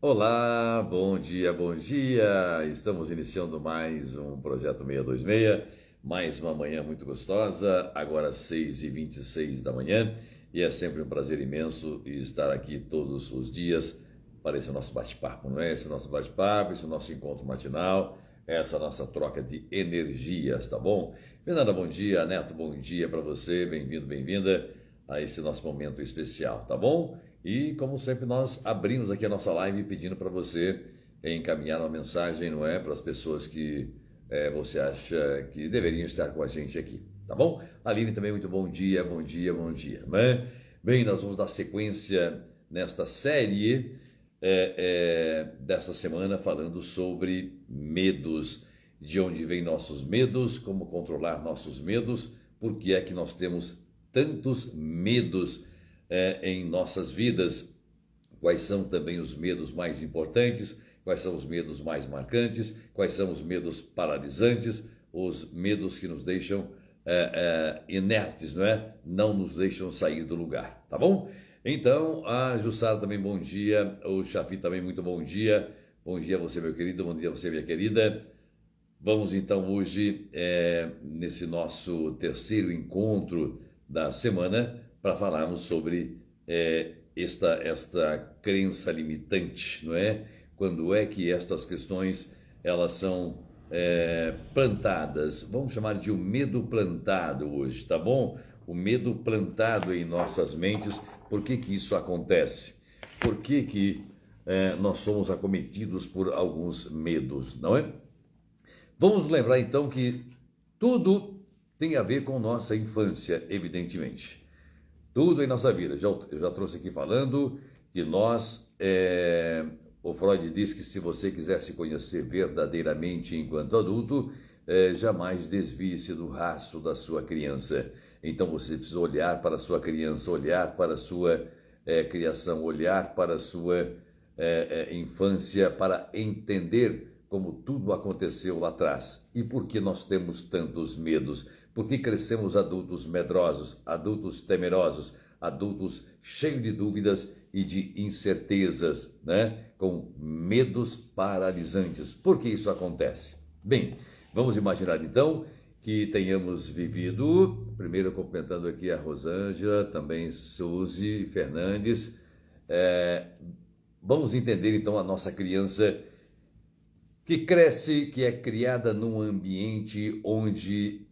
Olá, bom dia, bom dia. Estamos iniciando mais um Projeto 626, mais uma manhã muito gostosa, agora 6h26 da manhã, e é sempre um prazer imenso estar aqui todos os dias para esse nosso bate-papo, não é? Esse nosso bate-papo, esse nosso encontro matinal, essa nossa troca de energias, tá bom? Fernanda, bom dia, Neto, bom dia para você, bem-vindo, bem-vinda a esse nosso momento especial, tá bom? E, como sempre, nós abrimos aqui a nossa live pedindo para você encaminhar uma mensagem, não é? Para as pessoas que você acha que deveriam estar com a gente aqui, tá bom? Aline também, muito bom dia, bom dia, bom dia, né? Bem, nós vamos dar sequência nesta série desta semana falando sobre medos, de onde vêm nossos medos, como controlar nossos medos, por que é que nós temos tantos medos em nossas vidas, quais são também os medos mais importantes, quais são os medos mais marcantes, quais são os medos paralisantes, os medos que nos deixam inertes, não é? Não nos deixam sair do lugar, tá bom? Então, a Jussara também bom dia, o Chafi também muito bom dia a você meu querido, bom dia a você minha querida. Vamos então hoje, nesse nosso terceiro encontro da semana, para falarmos sobre esta crença limitante, não é? Quando é que estas questões elas são plantadas? Vamos chamar de o medo plantado hoje, tá bom? O medo plantado em nossas mentes. Por que que isso acontece? Por que que nós somos acometidos por alguns medos, não é? Vamos lembrar então que tudo tem a ver com nossa infância, evidentemente. Tudo em nossa vida. Eu já trouxe aqui falando que o Freud diz que se você quiser se conhecer verdadeiramente enquanto adulto, jamais desvie-se do rastro da sua criança. Então você precisa olhar para a sua criança, olhar para a sua criação, olhar para a sua infância para entender como tudo aconteceu lá atrás. E por que nós temos tantos medos? Por que crescemos adultos medrosos, adultos temerosos, adultos cheios de dúvidas e de incertezas, né? Com medos paralisantes. Por que isso acontece? Bem, vamos imaginar então que tenhamos vivido, primeiro cumprimentando aqui a Rosângela, também Suzy Fernandes. Vamos entender então a nossa criança que cresce, que é criada num ambiente onde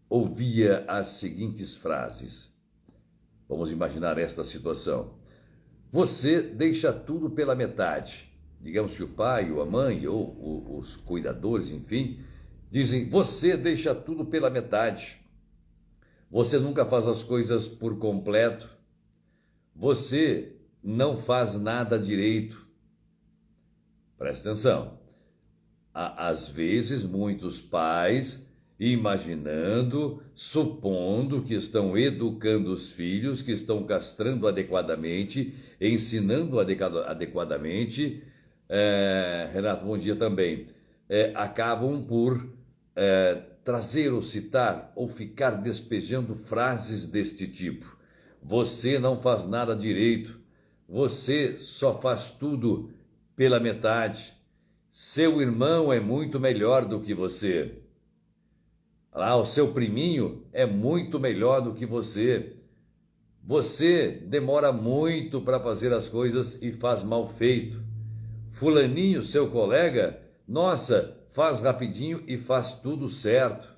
ouvia as seguintes frases. Vamos imaginar esta situação. Você deixa tudo pela metade. Digamos que o pai ou a mãe ou os cuidadores, enfim, dizem, você deixa tudo pela metade. Você nunca faz as coisas por completo. Você não faz nada direito. Presta atenção. Às vezes, muitos pais, imaginando, supondo que estão educando os filhos, que estão castrando adequadamente, ensinando adequadamente, Renato, bom dia também, acabam por trazer ou citar ou ficar despejando frases deste tipo. Você não faz nada direito, você só faz tudo pela metade. Seu irmão é muito melhor do que você. O seu priminho é muito melhor do que você. Você demora muito para fazer as coisas e faz mal feito. Fulaninho, seu colega, nossa, faz rapidinho e faz tudo certo.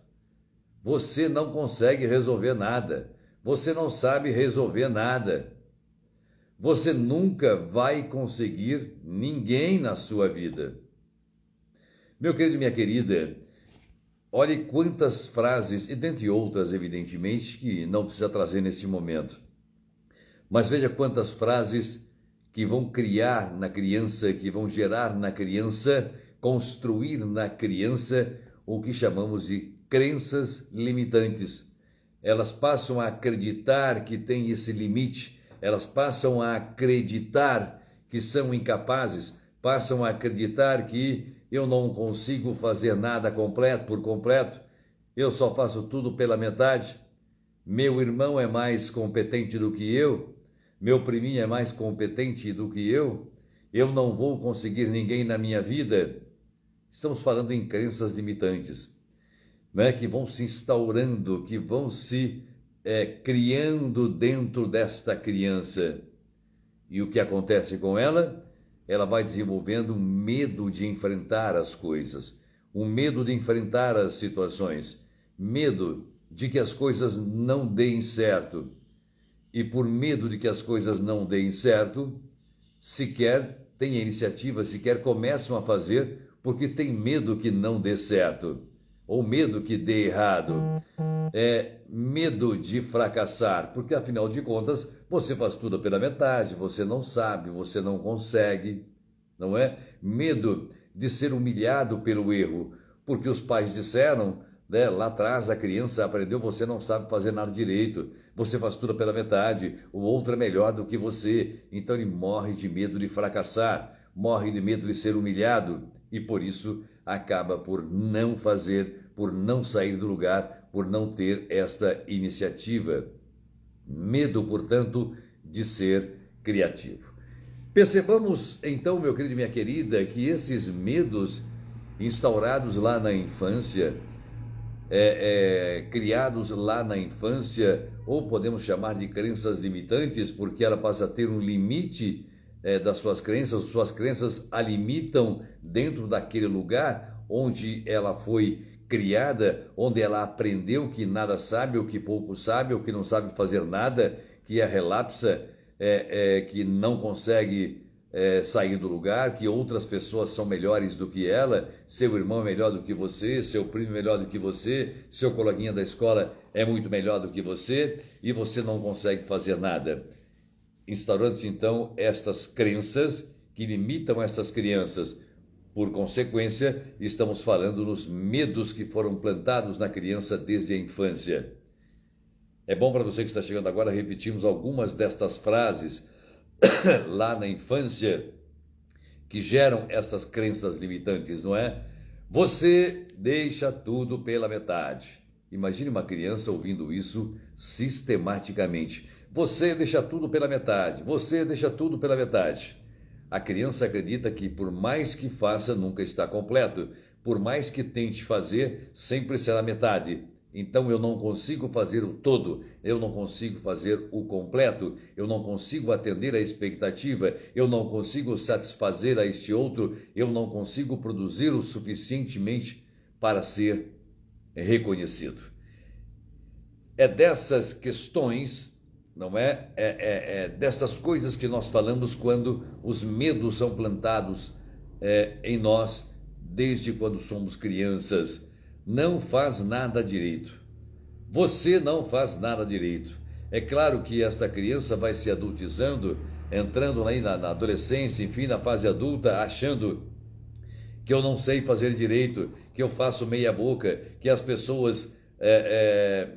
Você não consegue resolver nada. Você não sabe resolver nada. Você nunca vai conseguir ninguém na sua vida. Meu querido e minha querida, olhe quantas frases, e dentre outras, evidentemente, que não precisa trazer neste momento, mas veja quantas frases que vão criar na criança, que vão gerar na criança, construir na criança o que chamamos de crenças limitantes. Elas passam a acreditar que tem esse limite, elas passam a acreditar que são incapazes, passam a acreditar que eu não consigo fazer nada por completo, eu só faço tudo pela metade, meu irmão é mais competente do que eu, meu priminho é mais competente do que eu, eu não vou conseguir ninguém na minha vida. Estamos falando em crenças limitantes, né, que vão se instaurando, que vão se criando dentro desta criança. E o que acontece com ela? Ela vai desenvolvendo um medo de enfrentar as coisas, um medo de enfrentar as situações, medo de que as coisas não deem certo. E por medo de que as coisas não deem certo, sequer tem a iniciativa, sequer começam a fazer, porque tem medo que não dê certo, ou medo que dê errado. É medo de fracassar, porque afinal de contas, você faz tudo pela metade, você não sabe, você não consegue, não é? Medo de ser humilhado pelo erro, porque os pais disseram, né, lá atrás a criança aprendeu, você não sabe fazer nada direito, você faz tudo pela metade, o outro é melhor do que você, então ele morre de medo de fracassar, morre de medo de ser humilhado e por isso acaba por não fazer, por não sair do lugar, por não ter esta iniciativa. Medo, portanto, de ser criativo. Percebamos então, meu querido e minha querida, que esses medos instaurados lá na infância, criados lá na infância, ou podemos chamar de crenças limitantes, porque ela passa a ter um limite das suas crenças a limitam dentro daquele lugar onde ela foi criada, onde ela aprendeu que nada sabe, ou que pouco sabe, ou que não sabe fazer nada, que é relapsa, que não consegue sair do lugar, que outras pessoas são melhores do que ela, seu irmão é melhor do que você, seu primo é melhor do que você, seu coleguinha da escola é muito melhor do que você, e você não consegue fazer nada. Instaurando-se então estas crenças que limitam essas crianças. Por consequência, estamos falando nos medos que foram plantados na criança desde a infância. É bom para você que está chegando agora repetirmos algumas destas frases lá na infância que geram essas crenças limitantes, não é? Você deixa tudo pela metade. Imagine uma criança ouvindo isso sistematicamente. Você deixa tudo pela metade. Você deixa tudo pela metade. A criança acredita que por mais que faça, nunca está completo. Por mais que tente fazer, sempre será metade. Então eu não consigo fazer o todo, eu não consigo fazer o completo, eu não consigo atender a expectativa, eu não consigo satisfazer a este outro, eu não consigo produzir o suficientemente para ser reconhecido. É dessas questões, não é? Dessas coisas que nós falamos quando os medos são plantados em nós desde quando somos crianças. Não faz nada direito. Você não faz nada direito. É claro que esta criança vai se adultizando, entrando aí na adolescência, enfim, na fase adulta, achando que eu não sei fazer direito, que eu faço meia boca, que as pessoas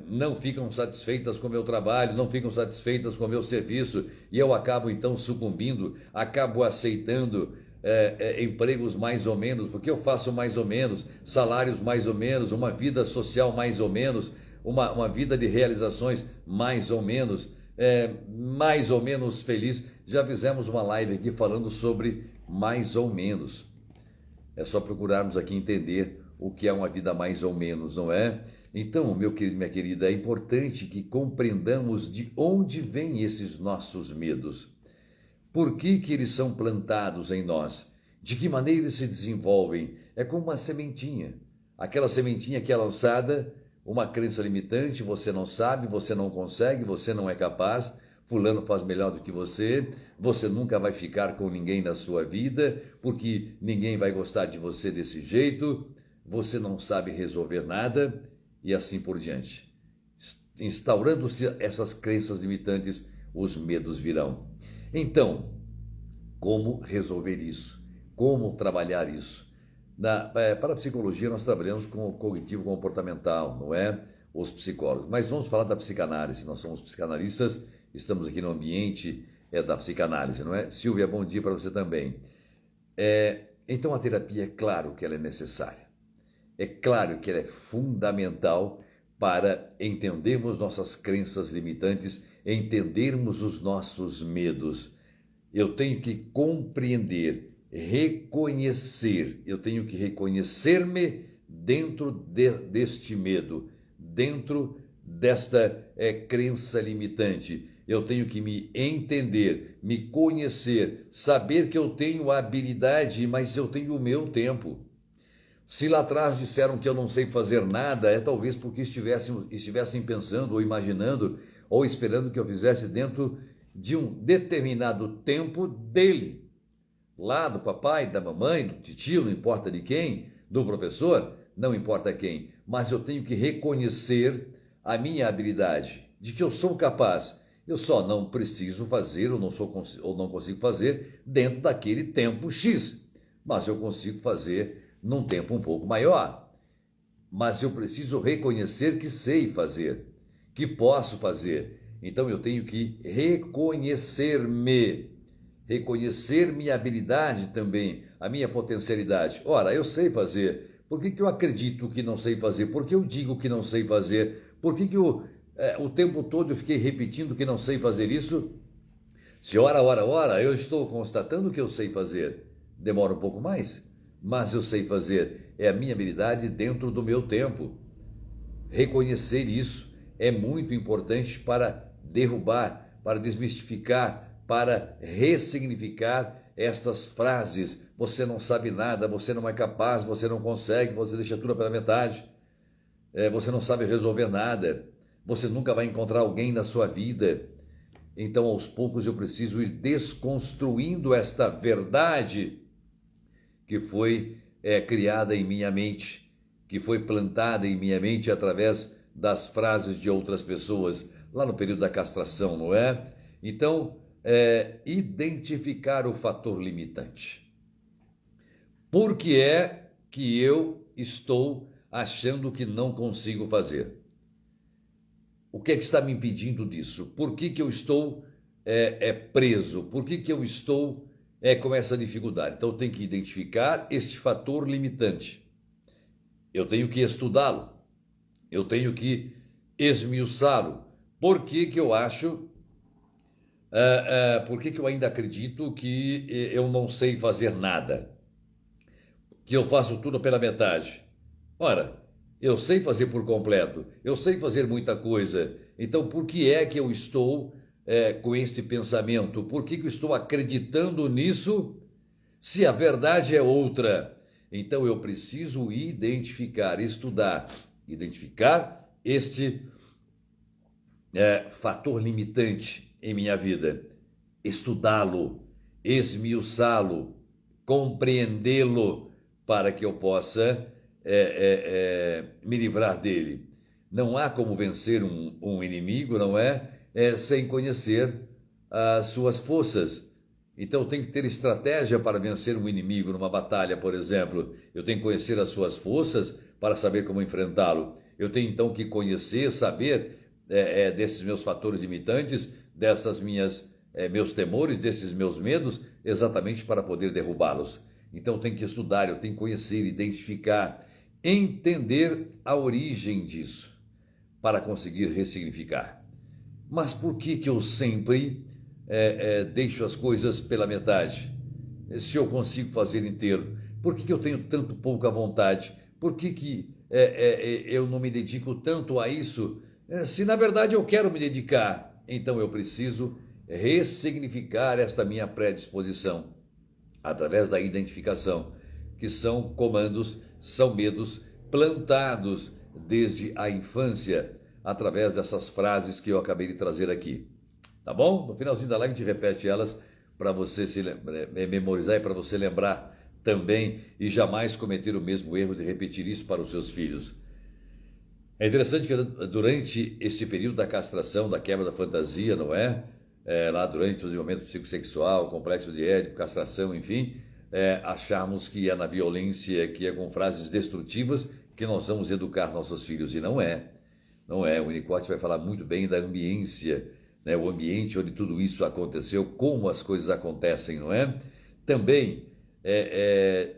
não ficam satisfeitas com o meu trabalho, não ficam satisfeitas com o meu serviço, e eu acabo então sucumbindo, acabo aceitando empregos mais ou menos, porque eu faço mais ou menos, salários mais ou menos, uma vida social mais ou menos, uma vida de realizações mais ou menos feliz. Já fizemos uma live aqui falando sobre mais ou menos. É só procurarmos aqui entender o que é uma vida mais ou menos, não é? Então, meu querido, minha querida, é importante que compreendamos de onde vêm esses nossos medos. Por que eles são plantados em nós? De que maneira eles se desenvolvem? É como uma sementinha. Aquela sementinha que é lançada, uma crença limitante, você não sabe, você não consegue, você não é capaz, fulano faz melhor do que você nunca vai ficar com ninguém na sua vida, porque ninguém vai gostar de você desse jeito, você não sabe resolver nada e assim por diante. Instaurando-se essas crenças limitantes, os medos virão. Então, como resolver isso? Como trabalhar isso? Para a psicologia, nós trabalhamos com o cognitivo comportamental, não é? Os psicólogos. Mas vamos falar da psicanálise. Nós somos psicanalistas, estamos aqui no ambiente da psicanálise, não é? Silvia, bom dia para você também. Então, a terapia, é claro que ela é necessária. É claro que ela é fundamental para entendermos nossas crenças limitantes, entendermos os nossos medos. Eu tenho que compreender, reconhecer, eu tenho que reconhecer-me dentro deste medo, dentro desta crença limitante. Eu tenho que me entender, me conhecer, saber que eu tenho a habilidade, mas eu tenho o meu tempo. Se lá atrás disseram que eu não sei fazer nada, é talvez porque estivessem pensando ou imaginando ou esperando que eu fizesse dentro de um determinado tempo dele. Lá do papai, da mamãe, do titio, não importa de quem, do professor, não importa quem. Mas eu tenho que reconhecer a minha habilidade, de que eu sou capaz. Eu só não preciso fazer ou não consigo fazer dentro daquele tempo X. Mas eu consigo fazer num tempo um pouco maior. Mas eu preciso reconhecer que sei fazer, que posso fazer. Então eu tenho que reconhecer-me, reconhecer minha habilidade também, a minha potencialidade. Ora, eu sei fazer. Por que eu acredito que não sei fazer? Por que eu digo que não sei fazer? Por que o tempo todo eu fiquei repetindo que não sei fazer isso? Se ora, eu estou constatando que eu sei fazer. Demora um pouco mais, mas eu sei fazer. É a minha habilidade dentro do meu tempo. Reconhecer isso é muito importante para derrubar, para desmistificar, para ressignificar estas frases. Você não sabe nada, você não é capaz, você não consegue, você deixa tudo pela metade. Você não sabe resolver nada. Você nunca vai encontrar alguém na sua vida. Então, aos poucos, eu preciso ir desconstruindo esta verdade que foi criada em minha mente, que foi plantada em minha mente através das frases de outras pessoas, lá no período da castração, não é? Então, identificar o fator limitante. Por que é que eu estou achando que não consigo fazer? O que é que está me impedindo disso? Por que eu estou preso? Por que eu estou com essa dificuldade? Então eu tenho que identificar este fator limitante. Eu tenho que estudá-lo. Eu tenho que esmiuçá-lo. Por que eu acho... por que eu ainda acredito que eu não sei fazer nada? Que eu faço tudo pela metade? Ora, eu sei fazer por completo, eu sei fazer muita coisa. Então, por que é que eu estou com este pensamento? Por que eu estou acreditando nisso se a verdade é outra? Então, eu preciso identificar, estudar, identificar este fator limitante em minha vida, estudá-lo, esmiuçá-lo, compreendê-lo, para que eu possa me livrar dele. Não há como vencer um inimigo, não é? Sem conhecer as suas forças. Então, eu tenho que ter estratégia para vencer um inimigo numa batalha, por exemplo. Eu tenho que conhecer as suas forças para saber como enfrentá-lo. Eu tenho, então, que conhecer, saber desses meus fatores limitantes, meus temores, desses meus medos, exatamente para poder derrubá-los. Então, eu tenho que estudar, eu tenho que conhecer, identificar, entender a origem disso, para conseguir ressignificar. Mas por que eu sempre deixo as coisas pela metade? Se eu consigo fazer inteiro, por que eu tenho tanto pouca vontade? Por que eu não me dedico tanto a isso? Se na verdade eu quero me dedicar, então eu preciso ressignificar esta minha predisposição através da identificação, que são comandos, são medos plantados desde a infância, através dessas frases que eu acabei de trazer aqui. Tá bom? No finalzinho da live a gente repete elas para você memorizar e para você lembrar também e jamais cometer o mesmo erro de repetir isso para os seus filhos. É interessante que durante este período da castração, da quebra da fantasia, não é? Lá durante o desenvolvimento psicossexual, complexo de Édipo, castração, enfim, acharmos que é na violência, que é com frases destrutivas que nós vamos educar nossos filhos, e não é. Não é. O Winnicott vai falar muito bem da ambiência, né? O ambiente onde tudo isso aconteceu, como as coisas acontecem, não é? Também,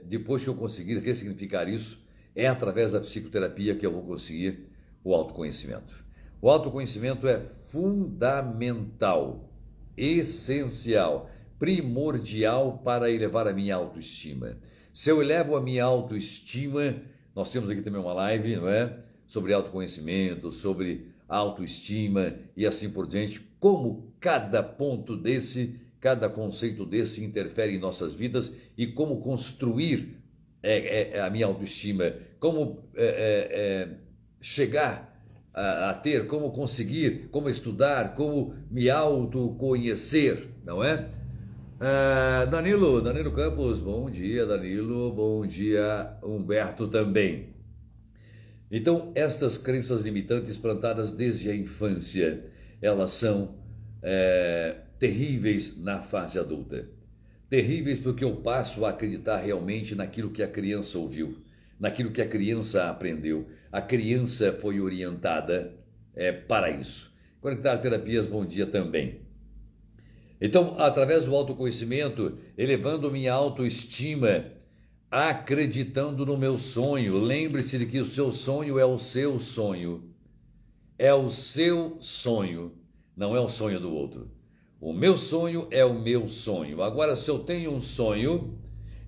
depois que eu conseguir ressignificar isso, é através da psicoterapia que eu vou conseguir o autoconhecimento. O autoconhecimento é fundamental, essencial, primordial para elevar a minha autoestima. Se eu elevo a minha autoestima, nós temos aqui também uma live, não é? Sobre autoconhecimento, sobre autoestima e assim por diante, como cada ponto desse, cada conceito desse interfere em nossas vidas e como construir a minha autoestima, como chegar a ter, como conseguir, como estudar, como me autoconhecer, não é? Danilo Campos, bom dia, Danilo, bom dia, Humberto também. Então, estas crenças limitantes plantadas desde a infância, elas são terríveis na fase adulta. Terríveis porque eu passo a acreditar realmente naquilo que a criança ouviu, naquilo que a criança aprendeu. A criança foi orientada para isso. Conectar Terapias, bom dia também. Então, através do autoconhecimento, elevando minha autoestima, acreditando no meu sonho. Lembre-se de que o seu sonho é o seu sonho. É o seu sonho, não é o sonho do outro. O meu sonho é o meu sonho. Agora, se eu tenho um sonho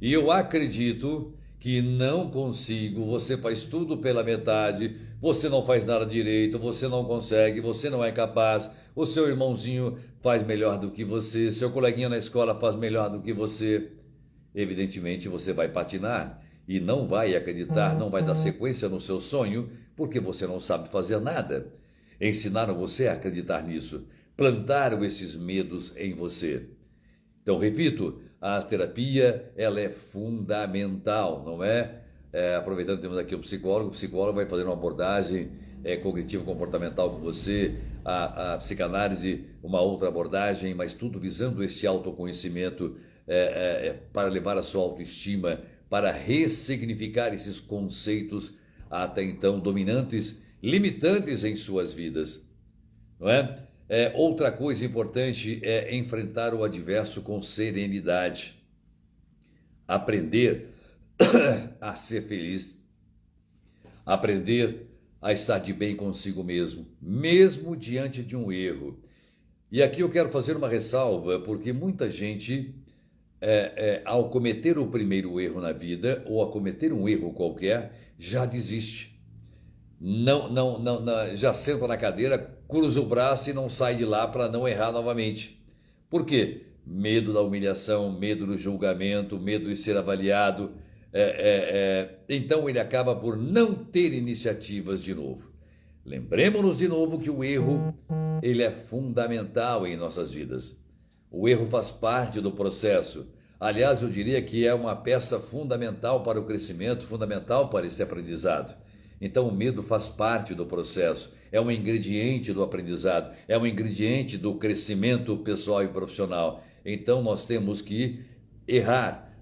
e eu acredito que não consigo, você faz tudo pela metade, você não faz nada direito, você não consegue, você não é capaz, o seu irmãozinho faz melhor do que você, seu coleguinha na escola faz melhor do que você, evidentemente você vai patinar e não vai acreditar, não vai dar sequência no seu sonho, porque você não sabe fazer nada. Ensinaram você a acreditar nisso, plantaram esses medos em você. Então, repito, a terapia, ela é fundamental, não é? Aproveitando que temos aqui o psicólogo vai fazer uma abordagem cognitivo-comportamental com você, a psicanálise, uma outra abordagem, mas tudo visando este autoconhecimento para levar a sua autoestima, para ressignificar esses conceitos até então dominantes, limitantes em suas vidas, não é? Outra coisa importante é enfrentar o adverso com serenidade. Aprender a ser feliz. Aprender a estar de bem consigo mesmo, mesmo diante de um erro. E aqui eu quero fazer uma ressalva, porque muita gente, ao cometer o primeiro erro na vida, ou a cometer um erro qualquer, já desiste. Não, já senta na cadeira, cruza o braço e não sai de lá para não errar novamente. Por quê? Medo da humilhação, medo do julgamento, medo de ser avaliado. Então ele acaba por não ter iniciativas de novo. Lembremos-nos de novo que o erro ele é fundamental em nossas vidas. O erro faz parte do processo. Aliás, eu diria que é uma peça fundamental para o crescimento, fundamental para esse aprendizado. Então, o medo faz parte do processo, é um ingrediente do aprendizado, é um ingrediente do crescimento pessoal e profissional. Então, nós temos que errar,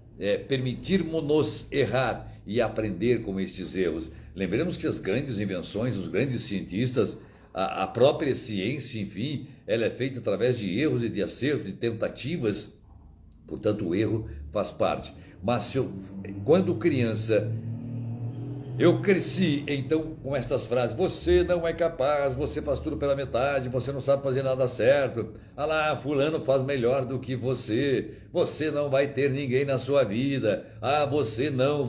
permitirmos-nos errar e aprender com estes erros. Lembremos que as grandes invenções, os grandes cientistas, a própria ciência, enfim, ela é feita através de erros e de acertos, de tentativas. Portanto, o erro faz parte. Mas quando criança, eu cresci, então, com estas frases: você não é capaz, você faz tudo pela metade, você não sabe fazer nada certo, ah lá, fulano faz melhor do que você não vai ter ninguém na sua vida, você não.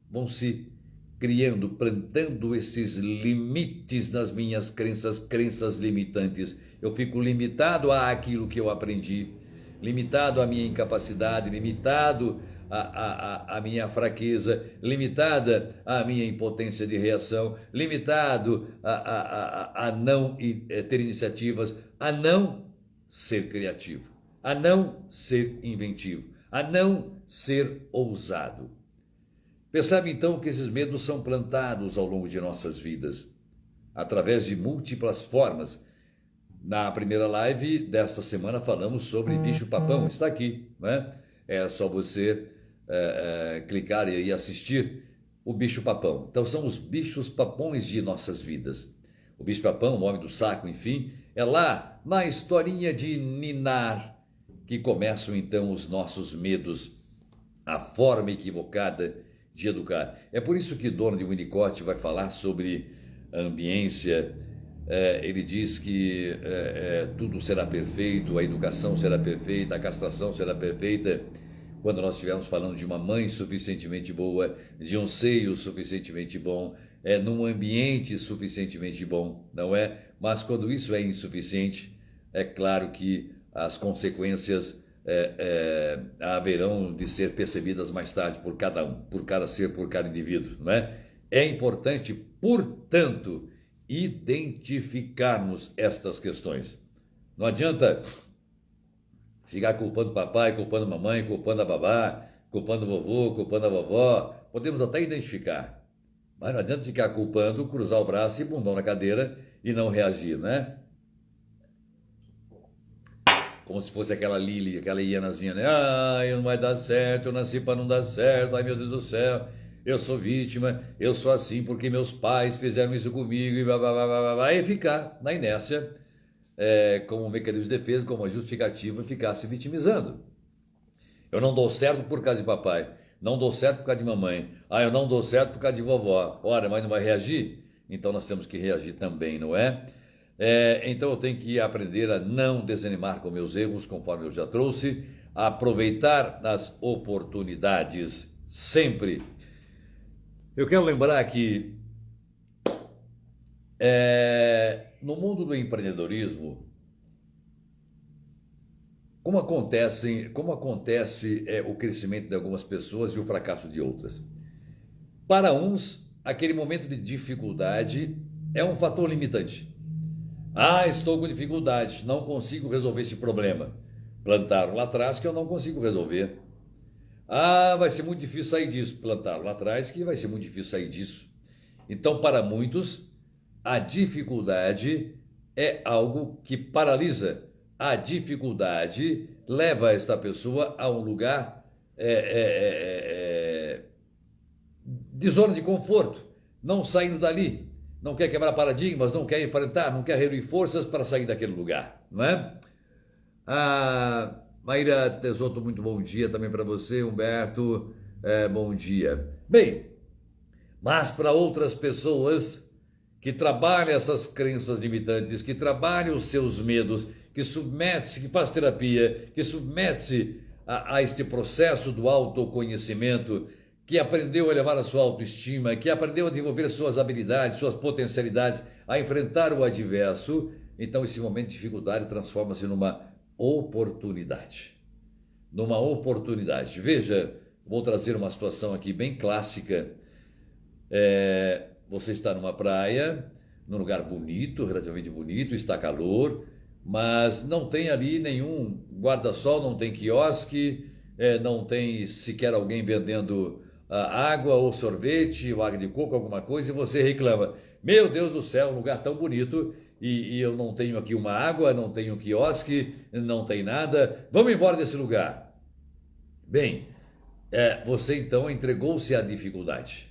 Vão se criando, plantando esses limites nas minhas crenças limitantes. Eu fico limitado àquilo que eu aprendi, limitado à minha incapacidade, limitado a minha fraqueza, limitada a minha impotência de reação, limitado a não ter iniciativas, a não ser criativo, a não ser inventivo, a não ser ousado. Percebe então que esses medos são plantados ao longo de nossas vidas, através de múltiplas formas. Na primeira live desta semana falamos sobre bicho-papão, está aqui, né? É só você clicar e assistir o bicho-papão. Então são os bichos-papões de nossas vidas. O bicho-papão, o homem do saco, enfim, é lá na historinha de ninar que começam então os nossos medos, a forma equivocada de educar. É por isso que Donald Winnicott vai falar sobre a ambiência, Ele diz que tudo será perfeito, a educação será perfeita, a castração será perfeita, quando nós estivermos falando de uma mãe suficientemente boa, de um seio suficientemente bom, num ambiente suficientemente bom, não é? Mas quando isso é insuficiente, é claro que as consequências haverão de ser percebidas mais tarde por cada um, por cada ser, por cada indivíduo, não é? É importante, portanto, identificarmos estas questões. Não adianta ficar culpando o papai, culpando a mamãe, culpando a babá, culpando o vovô, culpando a vovó. Podemos até identificar, mas não adianta ficar culpando, cruzar o braço e bundão na cadeira e não reagir, né? Como se fosse aquela Lili, aquela hienazinha, né? Ai, não vai dar certo, eu nasci para não dar certo, ai meu Deus do céu, eu sou vítima, eu sou assim porque meus pais fizeram isso comigo e blá blá blá blá blá, e ficar na inércia, como um mecanismo de defesa, como uma justificativa, ficar se vitimizando. Eu não dou certo por causa de papai, não dou certo por causa de mamãe, eu não dou certo por causa de vovó, ora, mas não vai reagir? Então nós temos que reagir também, não é? Então eu tenho que aprender a não desanimar com meus erros, conforme eu já trouxe, a aproveitar as oportunidades sempre. Eu quero lembrar que no mundo do empreendedorismo, como acontece o crescimento de algumas pessoas e o fracasso de outras? Para uns, aquele momento de dificuldade é um fator limitante. Estou com dificuldade, não consigo resolver esse problema. Plantaram lá atrás que eu não consigo resolver. Vai ser muito difícil sair disso. Plantaram lá atrás que vai ser muito difícil sair disso. Então, para muitos, a dificuldade é algo que paralisa. A dificuldade leva esta pessoa a um lugar de zona de conforto, não saindo dali. Não quer quebrar paradigmas, não quer enfrentar, não quer reunir forças para sair daquele lugar, não é? Maíra Tesoto, muito bom dia também para você. Humberto, bom dia. Bem, mas para outras pessoas que trabalham essas crenças limitantes, que trabalham os seus medos, que submete-se, que faz terapia, que submete-se a este processo do autoconhecimento, que aprendeu a elevar a sua autoestima, que aprendeu a desenvolver suas habilidades, suas potencialidades, a enfrentar o adverso, então esse momento de dificuldade transforma-se numa oportunidade. Numa oportunidade. Veja, vou trazer uma situação aqui bem clássica. Você está numa praia, num lugar bonito, relativamente bonito, está calor, mas não tem ali nenhum guarda-sol, não tem quiosque, não tem sequer alguém vendendo água ou sorvete, ou água de coco, alguma coisa, e você reclama: meu Deus do céu, um lugar tão bonito, e eu não tenho aqui uma água, não tenho um quiosque, não tem nada, vamos embora desse lugar. Bem, você então entregou-se à dificuldade,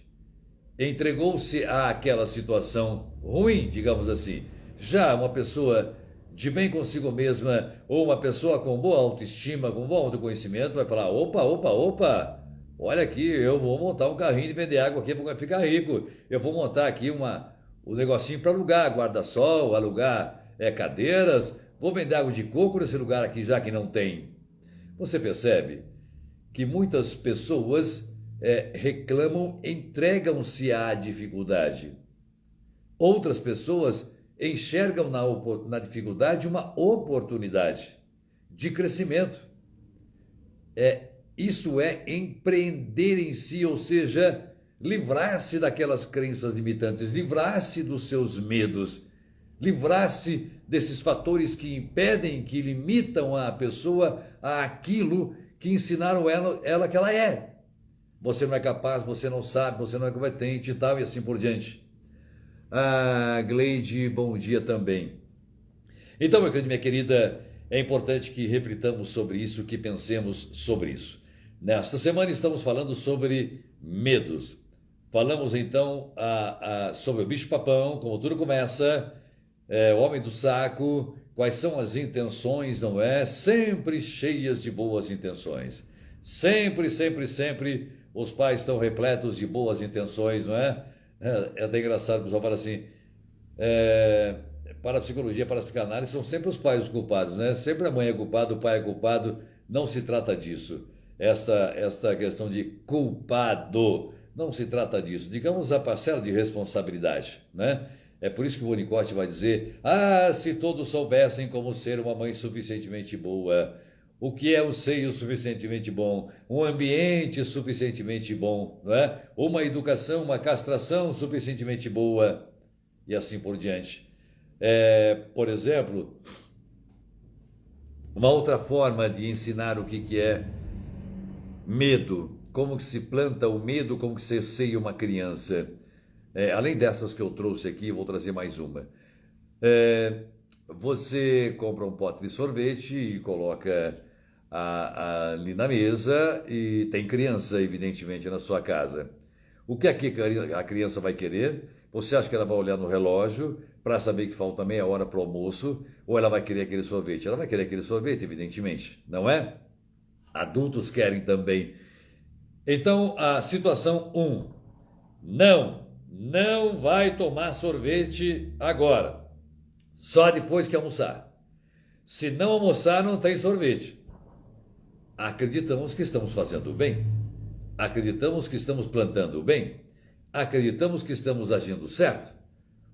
entregou-se àquela situação ruim, digamos assim. Já uma pessoa de bem consigo mesma, ou uma pessoa com boa autoestima, com bom autoconhecimento, vai falar: opa, olha aqui, eu vou montar um carrinho de vender água aqui para ficar rico. Eu vou montar aqui um negocinho para alugar guarda-sol, alugar cadeiras. Vou vender água de coco nesse lugar aqui, já que não tem. Você percebe que muitas pessoas reclamam, entregam-se à dificuldade. Outras pessoas enxergam na dificuldade uma oportunidade de crescimento. Isso é empreender em si, ou seja, livrar-se daquelas crenças limitantes, livrar-se dos seus medos, livrar-se desses fatores que impedem, que limitam a pessoa àquilo que ensinaram ela que ela é. Você não é capaz, você não sabe, você não é competente e tal, e assim por diante. Gleide, bom dia também. Então, meu querido, minha querida, é importante que reflitamos sobre isso, que pensemos sobre isso. Nesta semana estamos falando sobre medos. Falamos então sobre o bicho-papão, como tudo começa, o homem do saco, quais são as intenções, não é? Sempre cheias de boas intenções. Sempre os pais estão repletos de boas intenções, não é? É até engraçado, o pessoal fala assim, para a psicologia, para a psicanálise, são sempre os pais os culpados, né? Sempre a mãe é culpada, o pai é culpado. Não se trata disso. Esta questão de culpado, não se trata disso. Digamos a parcela de responsabilidade, né? É por isso que o Winnicott vai dizer: ah, se todos soubessem como ser uma mãe suficientemente boa, o que é um seio suficientemente bom, um ambiente suficientemente bom, não é? Uma educação, uma castração suficientemente boa, e assim por diante. Por exemplo, uma outra forma de ensinar o que é medo, como que se planta o medo, como que se seia uma criança. Além dessas que eu trouxe aqui, eu vou trazer mais uma. Você compra um pote de sorvete e coloca ali na mesa e tem criança, evidentemente, na sua casa. O que é que a criança vai querer? Você acha que ela vai olhar no relógio para saber que falta meia hora para o almoço ou ela vai querer aquele sorvete? Ela vai querer aquele sorvete, evidentemente, não é? Adultos querem também. Então, a situação 1. Não vai tomar sorvete agora. Só depois que almoçar. Se não almoçar, não tem sorvete. Acreditamos que estamos fazendo bem? Acreditamos que estamos plantando o bem? Acreditamos que estamos agindo certo?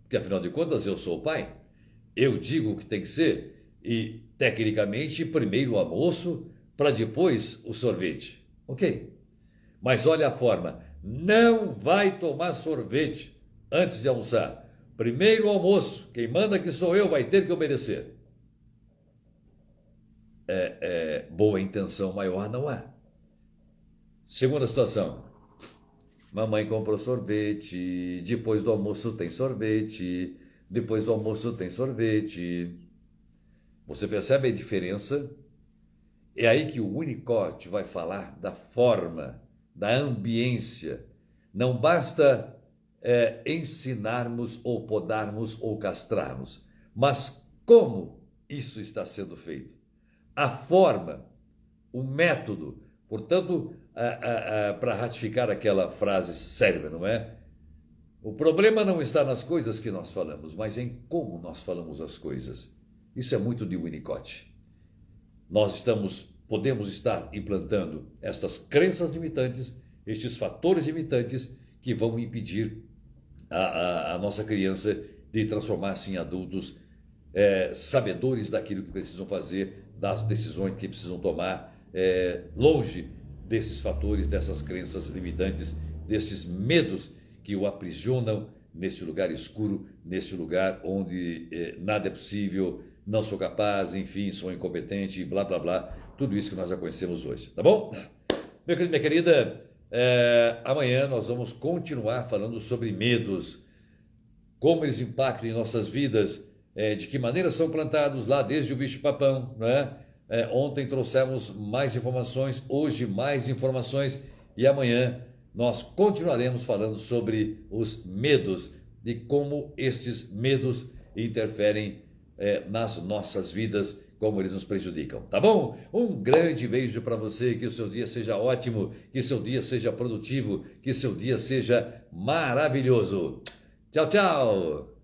Porque, afinal de contas, eu sou o pai. Eu digo o que tem que ser. E, tecnicamente, primeiro o almoço, para depois o sorvete. Ok? Mas olha a forma. Não vai tomar sorvete antes de almoçar. Primeiro o almoço. Quem manda que sou eu vai ter que obedecer. Boa intenção maior não há. Segunda situação. Mamãe comprou sorvete, depois do almoço tem sorvete, depois do almoço tem sorvete. Você percebe a diferença? É aí que o Winnicott vai falar da forma, da ambiência. Não basta ensinarmos ou podarmos ou castrarmos, mas como isso está sendo feito. A forma, o método. Portanto, para ratificar aquela frase célebre, não é? O problema não está nas coisas que nós falamos, mas em como nós falamos as coisas. Isso é muito de Winnicott. Nós podemos estar implantando estas crenças limitantes, estes fatores limitantes que vão impedir a nossa criança de transformar-se em adultos sabedores daquilo que precisam fazer, das decisões que precisam tomar, longe desses fatores, dessas crenças limitantes, destes medos que o aprisionam neste lugar escuro, neste lugar onde nada é possível, não sou capaz, enfim, sou incompetente, blá, blá, blá. Tudo isso que nós já conhecemos hoje, tá bom? Meu querido, minha querida, amanhã nós vamos continuar falando sobre medos, como eles impactam em nossas vidas, de que maneira são plantados lá desde o bicho-papão, né? Ontem trouxemos mais informações, hoje mais informações e amanhã nós continuaremos falando sobre os medos e como estes medos interferem nas nossas vidas, como eles nos prejudicam, tá bom? Um grande beijo para você, que o seu dia seja ótimo, que seu dia seja produtivo, que seu dia seja maravilhoso. Tchau, tchau!